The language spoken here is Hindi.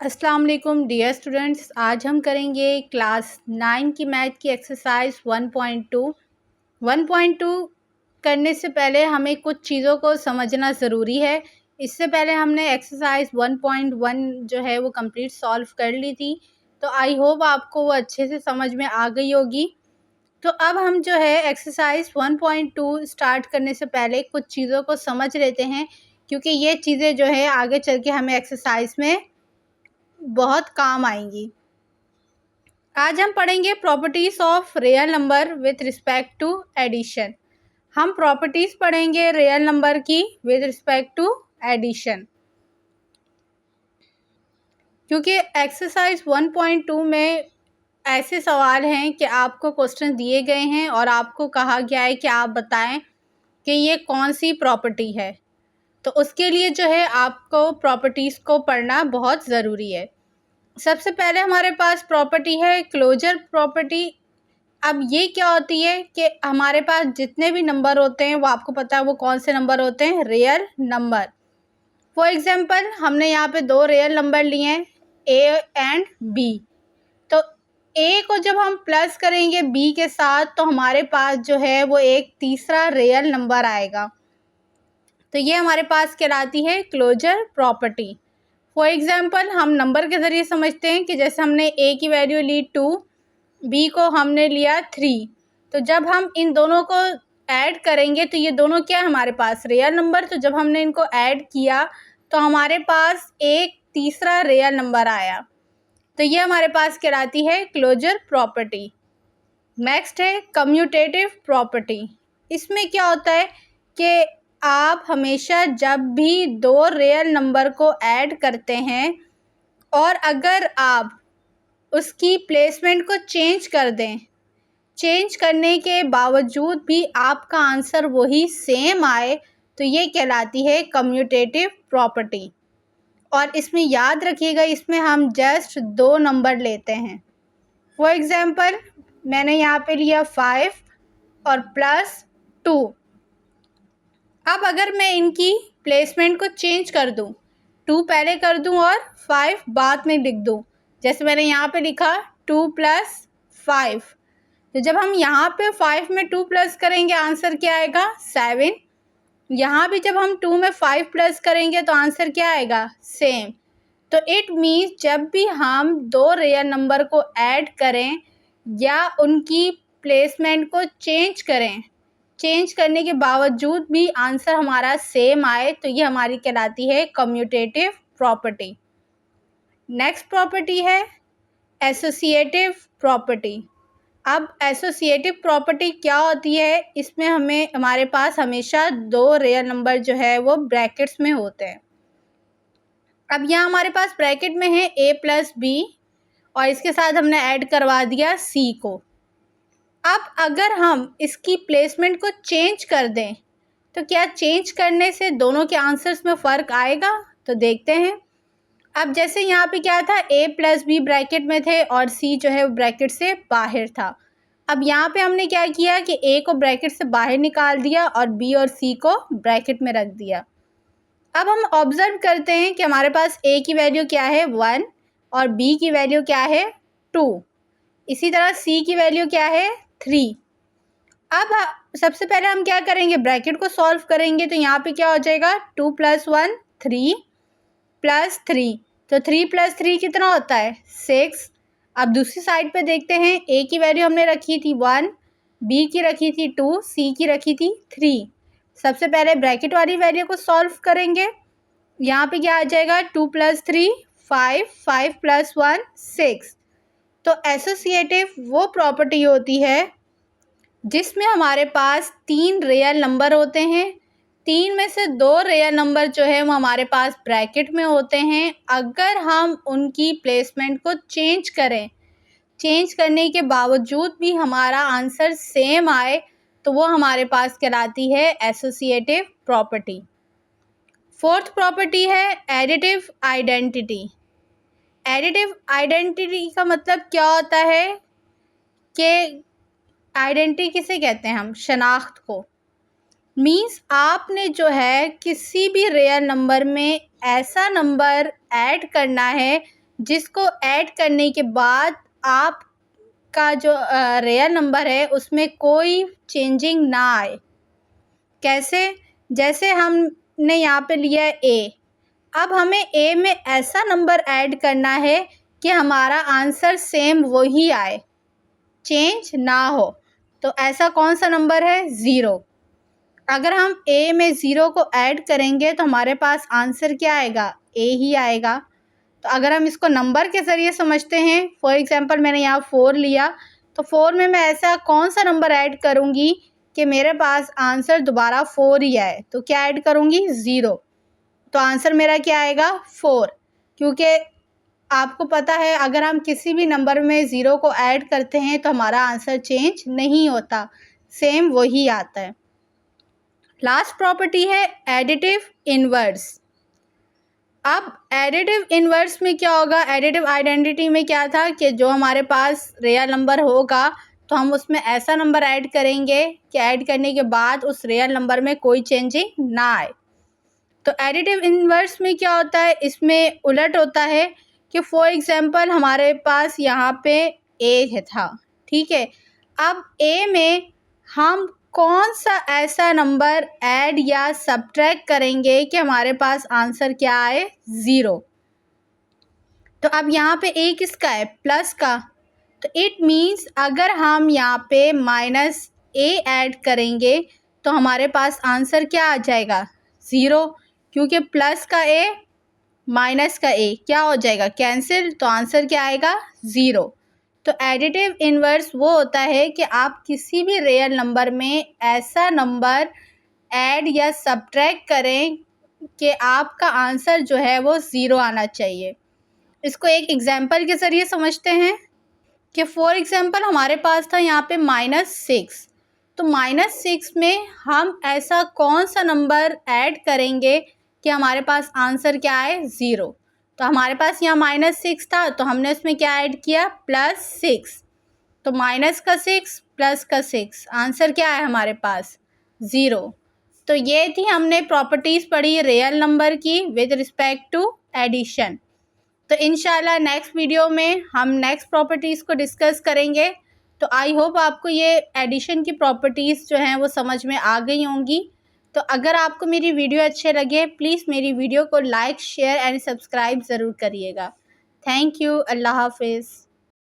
अस्सलाम वालेकुम डियर स्टूडेंट्स। आज हम करेंगे क्लास 9 की मैथ की एक्सरसाइज 1.2। 1.2 करने से पहले हमें कुछ चीज़ों को समझना ज़रूरी है। इससे पहले हमने एक्सरसाइज 1.1 जो है वो कंप्लीट सॉल्व कर ली थी, तो आई होप आपको वो अच्छे से समझ में आ गई होगी। तो अब हम जो है एक्सरसाइज 1.2 स्टार्ट करने से पहले कुछ चीज़ों को समझ लेते हैं, क्योंकि ये चीज़ें जो है आगे चल के हमें एक्सरसाइज में बहुत काम आएंगी। आज हम पढ़ेंगे properties of real number with respect to addition. हम प्रॉपर्टीज पढ़ेंगे रियल नंबर की विद रिस्पेक्ट टू एडिशन, क्योंकि एक्सरसाइज 1.2 में ऐसे सवाल हैं कि आपको क्वेश्चन दिए गए हैं और आपको कहा गया है कि आप बताएं कि ये कौन सी प्रॉपर्टी है। तो उसके लिए जो है आपको प्रॉपर्टीज़ को पढ़ना बहुत ज़रूरी है। सबसे पहले हमारे पास प्रॉपर्टी है क्लोजर प्रॉपर्टी। अब ये क्या होती है कि हमारे पास जितने भी नंबर होते हैं वो आपको पता है वो कौन से नंबर होते हैं, रियल नंबर। फॉर एग्जांपल हमने यहाँ पे दो रियल नंबर लिए हैं, ए एंड बी। तो ए को जब हम प्लस करेंगे बी के साथ तो हमारे पास जो है वो एक तीसरा रियल नंबर आएगा। तो ये हमारे पास कहलाती है क्लोजर प्रॉपर्टी। फॉर एग्जाम्पल हम नंबर के ज़रिए समझते हैं कि जैसे हमने ए की वैल्यू ली 2, बी को हमने लिया 3, तो जब हम इन दोनों को ऐड करेंगे तो ये दोनों क्या है हमारे पास रियल नंबर। तो जब हमने इनको ऐड किया तो हमारे पास एक तीसरा रियल नंबर आया। तो ये हमारे पास कहलाती है क्लोजर प्रॉपर्टी। नेक्स्ट है कम्यूटेटिव प्रॉपर्टी। इसमें क्या होता है कि आप हमेशा जब भी दो रियल नंबर को ऐड करते हैं और अगर आप उसकी प्लेसमेंट को चेंज कर दें, चेंज करने के बावजूद भी आपका आंसर वही सेम आए, तो ये कहलाती है कम्यूटेटिव प्रॉपर्टी। और इसमें याद रखिएगा, इसमें हम जस्ट दो नंबर लेते हैं। फॉर एग्जाम्पल मैंने यहाँ पे लिया 5 और प्लस 2। अब अगर मैं इनकी प्लेसमेंट को चेंज कर दूं, 2 पहले कर दूं और 5 बाद में लिख दूं, जैसे मैंने यहाँ पे लिखा 2 + 5, तो जब हम यहाँ पे 5 में 2 प्लस करेंगे आंसर क्या आएगा, 7। यहाँ भी जब हम 2 में 5 प्लस करेंगे तो आंसर क्या आएगा, सेम। तो इट मीन्स जब भी हम दो रियल नंबर को ऐड करें या उनकी प्लेसमेंट को चेंज करें, चेंज करने के बावजूद भी आंसर हमारा सेम आए, तो ये हमारी कहलाती है कम्यूटेटिव प्रॉपर्टी। नेक्स्ट प्रॉपर्टी है एसोसिएटिव प्रॉपर्टी। अब एसोसिएटिव प्रॉपर्टी क्या होती है, इसमें हमारे पास हमेशा दो रियल नंबर जो है वो ब्रैकेट्स में होते हैं। अब यहाँ हमारे पास ब्रैकेट में है a + b और इसके साथ हमने ऐड करवा दिया c को। अब अगर हम इसकी प्लेसमेंट को चेंज कर दें तो क्या चेंज करने से दोनों के आंसर्स में फ़र्क आएगा, तो देखते हैं। अब जैसे यहाँ पे क्या था, a + b ब्रैकेट में थे और c जो है वो ब्रैकेट से बाहर था। अब यहाँ पे हमने क्या किया कि a को ब्रैकेट से बाहर निकाल दिया और b और c को ब्रैकेट में रख दिया। अब हम ऑब्जर्व करते हैं कि हमारे पास a की वैल्यू क्या है, 1, और b की वैल्यू क्या है, 2। इसी तरह c की वैल्यू क्या है, 3। अब सबसे पहले हम क्या करेंगे, ब्रैकेट को सॉल्व करेंगे। तो यहाँ पे क्या हो जाएगा, 2 + 1 3 + 3, तो 3 + 3 कितना होता है, 6। अब दूसरी साइड पे देखते हैं, a की वैल्यू हमने रखी थी 1, b की रखी थी 2, c की रखी थी 3। सबसे पहले ब्रैकेट वाली वैल्यू को सॉल्व करेंगे। यहाँ पे क्या आ जाएगा, 2 + 3 5, 5 + 1 6। तो एसोसिएटिव वो प्रॉपर्टी होती है जिसमें हमारे पास 3 रियल नंबर होते हैं, 3 में से 2 रियल नंबर जो है वो हमारे पास ब्रैकेट में होते हैं। अगर हम उनकी प्लेसमेंट को चेंज करें, चेंज करने के बावजूद भी हमारा आंसर सेम आए, तो वो हमारे पास कहलाती है एसोसिएटिव प्रॉपर्टी। फोर्थ प्रॉपर्टी है एडिटिव आइडेंटिटी। एडिटिव आइडेंटिटी का मतलब क्या होता है कि आइडेंटिटी किसे कहते हैं हम, शनाख्त को। मीन्स आपने जो है किसी भी रियल नंबर में ऐसा नंबर ऐड करना है जिसको ऐड करने के बाद आपका जो रियल नंबर है उसमें कोई चेंजिंग ना आए। कैसे? जैसे हमने यहाँ पे लिया है ए, अब हमें ए में ऐसा नंबर ऐड करना है कि हमारा आंसर सेम वही आए, चेंज ना हो। तो ऐसा कौन सा नंबर है? ज़ीरो। अगर हम ए में ज़ीरो को ऐड करेंगे तो हमारे पास आंसर क्या आएगा? ए ही आएगा। तो अगर हम इसको नंबर के ज़रिए समझते हैं, फॉर एग्ज़ाम्पल मैंने यहाँ 4 लिया, तो 4 में मैं ऐसा कौन सा नंबर ऐड करूँगी कि मेरे पास आंसर दोबारा 4 ही आए? तो क्या ऐड करूँगी? ज़ीरो। तो आंसर मेरा क्या आएगा? 4। क्योंकि आपको पता है अगर हम किसी भी नंबर में ज़ीरो को ऐड करते हैं तो हमारा आंसर चेंज नहीं होता, सेम वही आता है। लास्ट प्रॉपर्टी है एडिटिव इन्वर्स। अब एडिटिव इन्वर्स में क्या होगा? एडिटिव आइडेंटिटी में क्या था कि जो हमारे पास रियल नंबर होगा तो हम उसमें ऐसा नंबर ऐड करेंगे कि ऐड करने के बाद उस रियल नंबर में कोई चेंजिंग ना आए। तो एडिटिव इन्वर्स में क्या होता है? इसमें उलट होता है कि फॉर एग्ज़ाम्पल हमारे पास यहाँ पे ए था, ठीक है। अब ए में हम कौन सा ऐसा नंबर ऐड या सब्ट्रैक्ट करेंगे कि हमारे पास आंसर क्या आए? ज़ीरो। तो अब यहाँ पे ए किसका है? प्लस का। तो इट मीन्स अगर हम यहाँ पे माइनस ए ऐड करेंगे तो हमारे पास आंसर क्या आ जाएगा? ज़ीरो। क्योंकि प्लस का ए माइनस का ए क्या हो जाएगा? कैंसिल। तो आंसर क्या आएगा? ज़ीरो। तो एडिटिव इन्वर्स वो होता है कि आप किसी भी रियल नंबर में ऐसा नंबर ऐड या सब्ट्रैक्ट करें कि आपका आंसर जो है वो ज़ीरो आना चाहिए। इसको एक एग्जांपल के ज़रिए समझते हैं कि फॉर एग्ज़ाम्पल हमारे पास था यहाँ पे -6। तो -6 में हम ऐसा कौन सा नंबर ऐड करेंगे कि हमारे पास आंसर क्या आए? ज़ीरो। तो हमारे पास यहाँ -6 था तो हमने उसमें क्या ऐड किया? +6। तो माइनस का 6 प्लस का 6 आंसर क्या है हमारे पास? ज़ीरो। तो ये थी हमने प्रॉपर्टीज़ पढ़ी रियल नंबर की विद रिस्पेक्ट टू एडिशन। तो इंशाल्लाह नेक्स्ट वीडियो में हम नेक्स्ट प्रॉपर्टीज़ को डिस्कस करेंगे। तो आई होप आपको ये एडिशन की प्रॉपर्टीज़ जो हैं वो समझ में आ गई होंगी। तो अगर आपको मेरी वीडियो अच्छे लगे प्लीज़ मेरी वीडियो को लाइक, शेयर एंड सब्सक्राइब ज़रूर करिएगा। Thank you. अल्लाह हाफ़िज़।